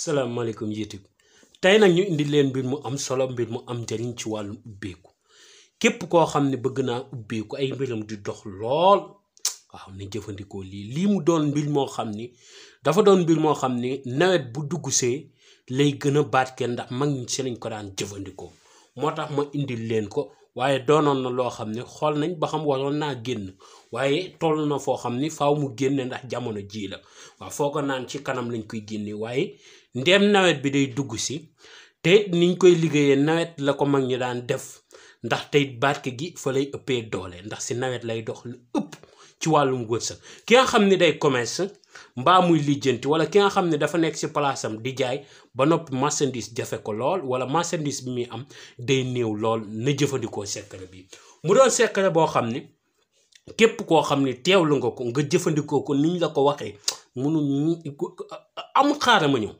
salaamaaleykum YouTube tey nag ñu indi leen mbir mu am solo mbir mu am njariñ ci wàllum ubbeeku képp koo xam ne bëgg naa ubbeeku ay mbiram di dox lool waaw ni jëfandikoo lii mu doon mbir moo xam ni dafa doon mbir moo xam ni nawet bu dugg see lay gën a barkeel ndax mag ñi si lañ ko daan jëfandikoo moo tax ma indil leen ko waaye doonoon na loo xam ne xool nañ ba xam waroon naa génn waaye toll na foo xam ni faaw mu génne ndax jamono ji la waaw foo ko naan ci kanam lañ koy génne waaye ndeem nawet bi day dugg si te niñ koy liggéeyee nawet la ko mag ñi daan def ndax tey barke gi fa lay ëppee doole ndax si nawet lay dox lu ëpp ci wàllum wërsëg ki nga xam ne day commerce mbaa muy lijjanti wala ki nga xam ne dafa nekk si palaasam di jaay ba noppi marchandise jafe ko lool wala marchandise bi muy am day néew lool na jëfandikoo secret bi mu doon secret boo xam ne képp koo xam ne teewlu nga ko nga jëfandikoo ko niñ la ko waxee amul xaaral ma ñëw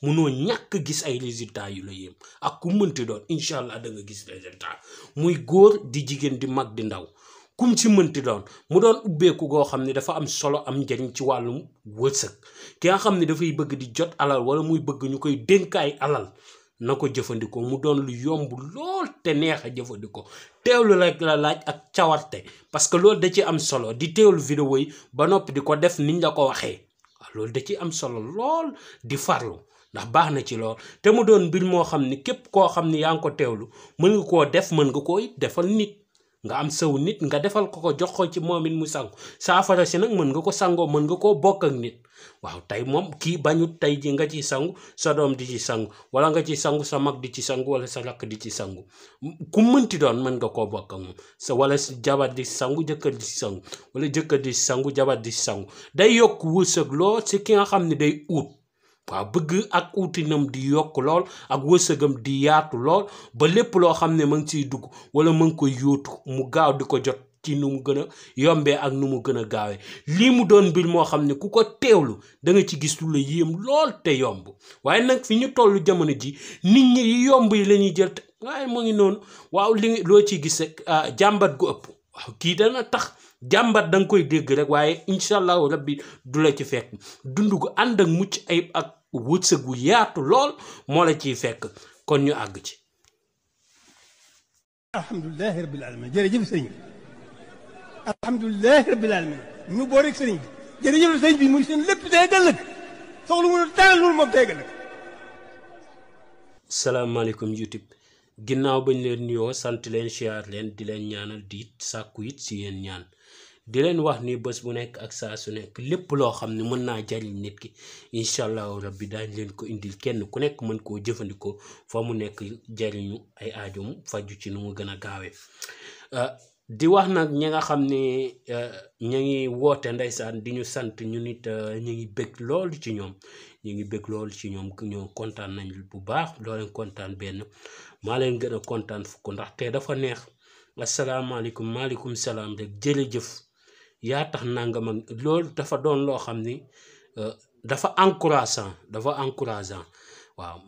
munoo ñàkk gis ay résultats yu la yéem ak ku mënti doon incha allah da nga gis résultat muy góor di jigéen di mag di ndaw kum ci mënti doon mu doon ubbeeku goo xam ne dafa am solo am njariñ ci wàllum wërsëg ki nga xam ne dafay bëgg di jot alal wala muy bëgg ñu koy dénkaay alal na ko jëfandikoo mu doon lu yomb lool te neex a jëfandikoo teewlu rek la laaj ak cawarte parce que loolu da ci am solo di teewlu vidéo yi ba noppi di ko def niñ la ko waxee waaw loolu da ci am solo lool di farlu ndax baax na ci lool te mu doon mbir moo xam ni képp koo xam ni yaa ngi ko teewlu mën nga koo def mën nga koo defal nit nga am saw nit nga defal ko jox ko ci moom it mu sangu saafara si nag mën nga ko sangoo mën nga koo bokk ak nit waaw tey moom kii bañut tey ji nga ci sangu sa doom di ci sangu wala nga ci sangu sa mag di ci sangu wala sa rakk di ci sangu ku mënti doon mën nga koo bokk ak moom sa wala jabar di sangu jëkkër di ci sangu wala jëkkër di sangu jabar di sangu day yokk wërsëg lool si ki nga xam ne day ut waaw bëgg ak uutinam di yokk lool ak wërsëgam di yaatu lool ba lépp loo xam ne ma ngi ciy dugg wala ma ngi koy yóotu mu gaaw di ko jot ci nu mu gën a yombee ak nu mu gën a gaawee lii mu doon mbir moo xam ne ku ko teewlu da nga ci gis lu la yéem lool te yomb waaye nag fi ñu toll jamono ji nit ñi yi yomb yi la ñuy jël waaye mu ngi noonu waaw li loo ciy gis rek jàmbat gu ëpp waaw kii dana tax jàmbat da nga koy dégg rek waaye incha allahu rabbi du la ci fekk dund gu ànd ak mucc ayib ak wërsëg gu yaatu lool moo la ciy fekk kon ñu àgg ci. alhamdulilah rabbil alamin jërëjëf sëriñ bi alhamdulilah rabbil alamin ñu boo rek sëriñ bi jërëjëf sëriñ bi muy seen lépp day ëllëg soxla mu dara loolu moom day ëllëg. salaamaaleykum YouTube ginnaaw bañ leen nuyoo sant leen siyaar leen di leen ñaanal di sàkku it si yéen ñaan di leen wax ni bés bu nekk ak saa su nekk lépp loo xam ne mën naa jariñ nit ki incha allahu rabbi daañ leen ko indil kenn ku nekk mën koo jëfandikoo fa mu nekk jariñu ay aajom faju ci nu mu gën a gaawee di wax nag ñi nga xam ne ñu ngi woote ndeysaan di ñu sant ñu nit ñu ngi bëgg loolu ci ñoom ñu ngi bëgg loolu ci ñoom ñoo kontaan nañ bu baax loo leen kontaan benn maa leen gën a kontaan fukk ndax te dafa neex asalaamaaleykum maaleykum salaam rek jërëjëf yaa tax nangam ak loolu dafa doon loo xam ni dafa encourageant waaw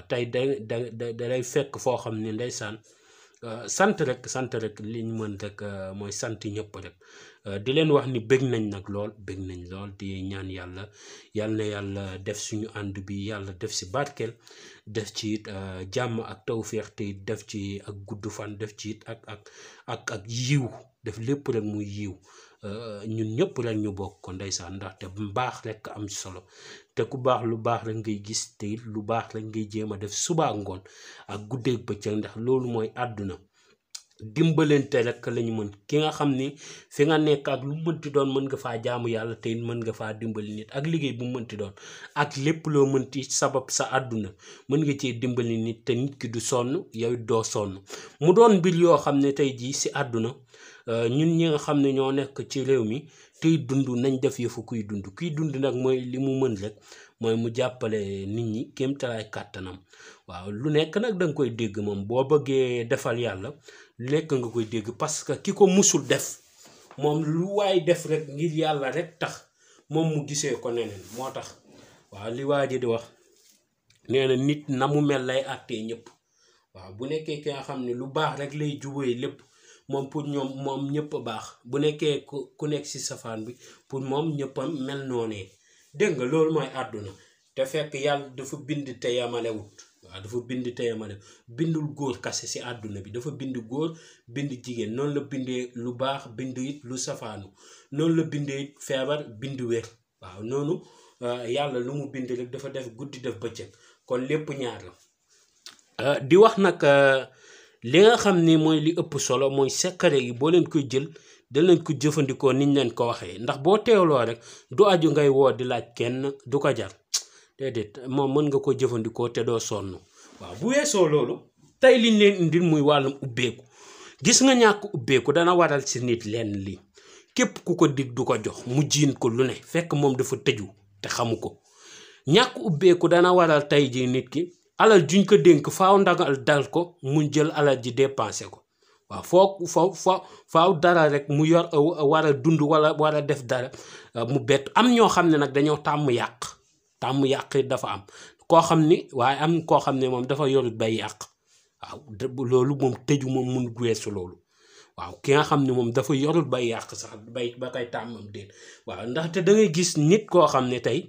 tey da lay fekk foo xam ni ndeysaan sant rek li ñu mën rek mooy sant ñëpp rek di leen wax ni bëgg nañ nag lool bëgg nañ lool di ñaan yàlla na yàlla def suñu ànd bi yàlla def si barkeel def ci it jàmm ak tawféex te def ci ak gudd fan def ci it ak yiw def lépp rek muy yiw ñun ñëpp rek ñu bokk ko ndeysaan ndaxte mbaax rek am solo te ku baax lu baax rek ngay gis te it lu baax rek ngay jéem a def suba ak ngoon ak guddeeg bëccëg ndax loolu mooy àdduna dimbalante rek lañu mën ki nga xam ni fi nga nekk ak lu mënti doon mën nga faa jaamu yàlla te it mën nga faa dimbali nit ak liggéey bu mënti doon ak lépp loo mënti sabab sa àdduna mën nga cee dimbali nit te nit ki du sonn yow doo sonn mu doon mbir yoo xam ne tey jii si àdduna ñun ñi nga xam ne ñoo nekk ci réew mi tey dund nañ def yëfu kuy dund nag mooy li mu mën rek mooy mu jàppale nit ñi kéemtalaay kàttanam waaw lu nekk nag da nga koy dégg moom boo bëggee defal yàlla lu nekk nga koy dégg parce que ki ko musul def moom lu waay def rek ngir yàlla rek tax moom mu gisee ko neneen moo tax waaw li waa ji di wax nee na nit na mu mel lay àttee ñëpp waaw bu nekkee ki nga xam ne lu baax rek lay jubóoy lépp moom pour ñoom moom ñëpp a baax bu nekkee ku nekk ci safaan bi pour moom ñëpp a mel noonee dégg nga loolu mooy àdduna te fekk yàlla dafa bind te yamalewut waaw dafa bind te yamalewut bindul góor kase si àdduna bi dafa bind góor bind jigéen noonu la bindee lu baax bind it lu safaanu noonu la bindee it feebar bind wér waaw noonu yàlla lu mu bind rek dafa def guddi def bëccëg kon lépp ñaar la di wax nag li nga xam ni mooy li ëpp solo mooy secret yi boo leen koy jël da leen ko jëfandikoo niñ leen ko waxee ndax boo teewloo rek du aju ngay woo di laaj kenn du ko jar déedéet moom mën nga ko jëfandikoo te doo sonn waaw bu weesoo loolu tey liñ leen indil muy wàllum ubbeeku gis nga ñàkk ubbeeku dana waral si nit lenn li képp ku ko dig du ko jox mu jiin ko lu ne fekk moom dafa tëju te xamu ko ñàkk ubbeeku dana waral tey ji nit ki alal juñ ko dénk faaw ndagal dal ko mu jël alal ji dépensé ko waaw faaw dara rek mu yor war a dund wala war a def dara mu bett am ñoo xam ne nag dañoo tàmm yàq dafa am koo xam ni waaye am koo xam ne moom dafa yorut bay yàq waaw loolu moom tëju moom mënut weesu loolu waaw ki nga xam ne moom dafa yorul bay yàq sax ba koy tàmmam déet waaw ndaxte da ngay gis nit koo xam ne tey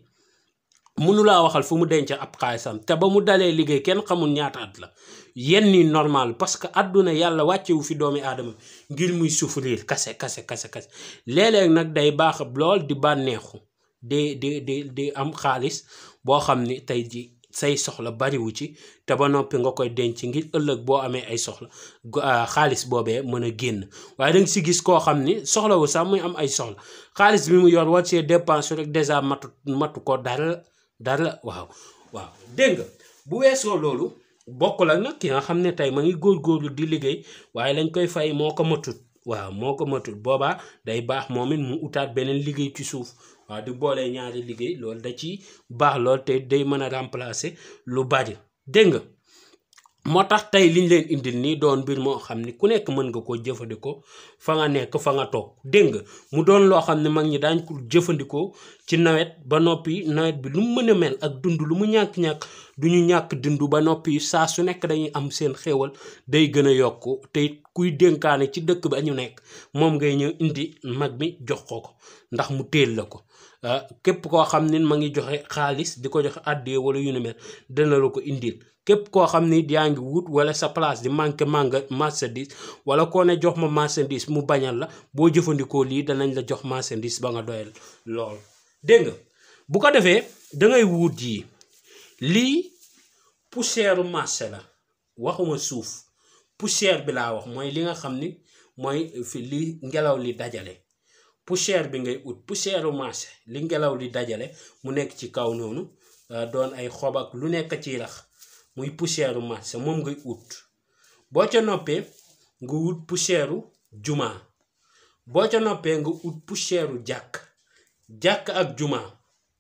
mënulaa waxal fu mu denc ab xaalisam te ba mu dalee liggéey kenn xamul ñaata at la yenn ni normal parce que àdduna yàlla wàccewu fi doomi aadama ngir muy souffrir kase léeg-léeg nag day baax lool di bànneexu di am xaalis boo xam ni tey ji say soxla bariwu ci te ba noppi nga koy denc ngir ëllëg boo amee ay soxla xaalis boobee mën a génn waaye danga si gis koo xam ni soxlawu sax muy am ay soxla xaalis bi mu yor war see dépense rek dèjà matu ko dara waaw dégg nga bu weesoo loolu bokkul ak nag ki nga xam ne tey ma ngi góorgóorlu di liggéey waaye lañ koy fay moo ko matut boobaa day baax moom it mu utaat beneen liggéey ci suuf waaw di boolee ñaari liggéey loolu da ci baax lool te day mën a remplacer lu bari dégg nga moo tax tey liñ leen indil nii doon mbir moo xam ni ku nekk mën nga koo jëfandikoo fa nga nekk fa nga toog dégg nga mu doon loo xam ne mag ñi daañ ko jëfandikoo ci nawet ba noppi nawet bi lu mu mën a mel ak dund lu mu ñàkk-ñàkk du ñu ñàkk dund ba noppi saa su nekk dañuy am seen xéewal day gën a yokk te kuy dénkaane ci dëkk ba ñu nekk moom ngay ñëw indi mag mi jox ko ndax mu téel la ko képp koo xam ne ma ngi joxe xaalis di ko joxe àddee wala yu ni mel dana la ko indil képp koo xam ni yaa ngi wut wala sa place di manqué marchandise wala koo ne jox ma marchandise mu bañal la boo jëfandikoo lii danañ la jox marchandise ba nga doyal lool dégg nga bu ko defee dangay wut yi lii poussière marché la waxuma suuf poussière bi laa wax mooy li nga xam ni mooy fi li ngelaw li dajale poussière bi ngay ut poussière marché li ngelaw li dajale mu nekk ci kaw noonu doon ay xob ak lu nekk ciy rax muy poussière marché moom ngay ut boo ca noppee nga wut poussière juma boo ca noppee nga ut poussière jàkk ak juma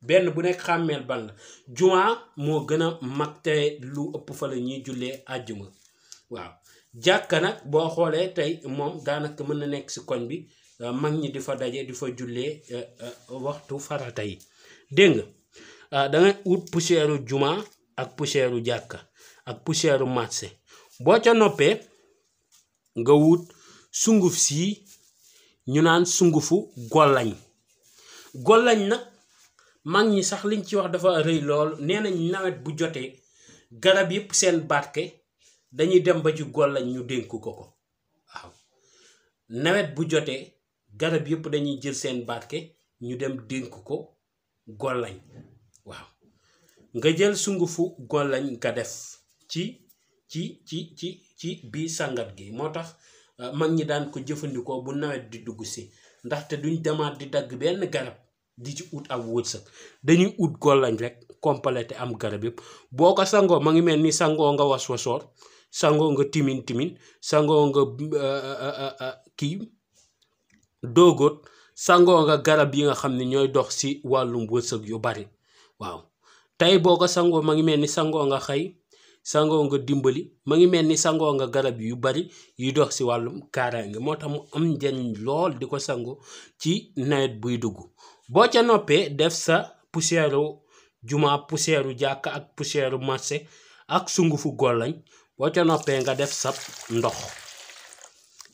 benn bu nekk xàmmeel ban la juma moo gën a mag te lu ëpp fa la ñuy jullee àjjuma waaw jàkka nag boo xoolee tey moom daanaka mën na nekk si koñ bi mag ñi di fa daje di fa jullee waxtu farata yi dégg nga dangay ut poussière juma ak poussière jàkka ak poussière marché boo ca noppee nga wut sunguf sii ñu naan sungufu gollañ nag mag ñi sax liñ ci wax dafa rëy lool nee nañ nawet bu jotee garab yëpp seen barke dañuy dem ba ci gollañ ñu dénk ko waaw nawet bu jotee garab yëpp dañuy jël seen barke ñu dem dénk ko gollañ waaw nga jël sungufu gollañ nga def ci bii sangat gi moo tax mag ñi daan ko jëfandikoo bu nawet di dugg si ndaxte duñ demaat di dagg benn garab di ci ut ab wërsëg dañuy ut gollañ rek complété am garab yëpp boo ko sangoo ma ngi mel ni sangoo nga was-wasoor sangoo nga timin sangoo nga kii doogoot sangoo nga garab yi nga xam ne ñooy dox si wàllum wërsëg yu bari waaw tey boo ko sangoo ma ngi mel ni sangoo nga xëy sangoo nga dimbali ma ngi mel ni sangoo nga garab yu bari yuy dox si wàllum kaaraange moo tax mu am njariñ lool di ko sangoo ci nawet buy dugg boo ca noppee def sa poussière juma poussière jàkk ak poussière marché ak sungufu gollañ boo ca noppee nga def sa ndox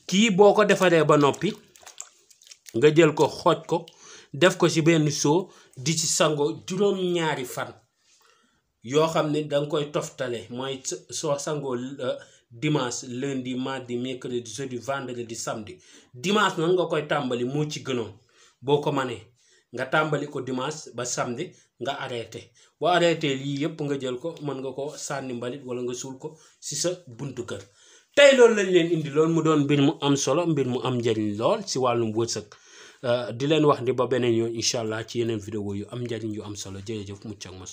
kii boo ko defaree ba noppi nga jël ko xooj ko def ko ci benn soo di ci sangoo juróom-ñaari fan yoo xam ne danga koy toftale mooy soo sangoo dimanche lundi mardi mercredi jeudi vendredi samedi dimanche nag nga koy tàmbali moo ci gënoon boo ko manee nga tàmbali ko dimanche ba samedi nga arrêté boo arrêté lii yëpp nga jël ko mën nga ko sànni mbalit wala nga suul ko ci sa buntu kër. tey loolu lañ leen indi lool mu doon mbir mu am solo mbir mu am njariñ lool ci wàllum wërsëg di leen wax ni ba beneen yoon incha allah ci yeneen vidéo yu am njariñ yu am solo jërëjëf mucc ak mos.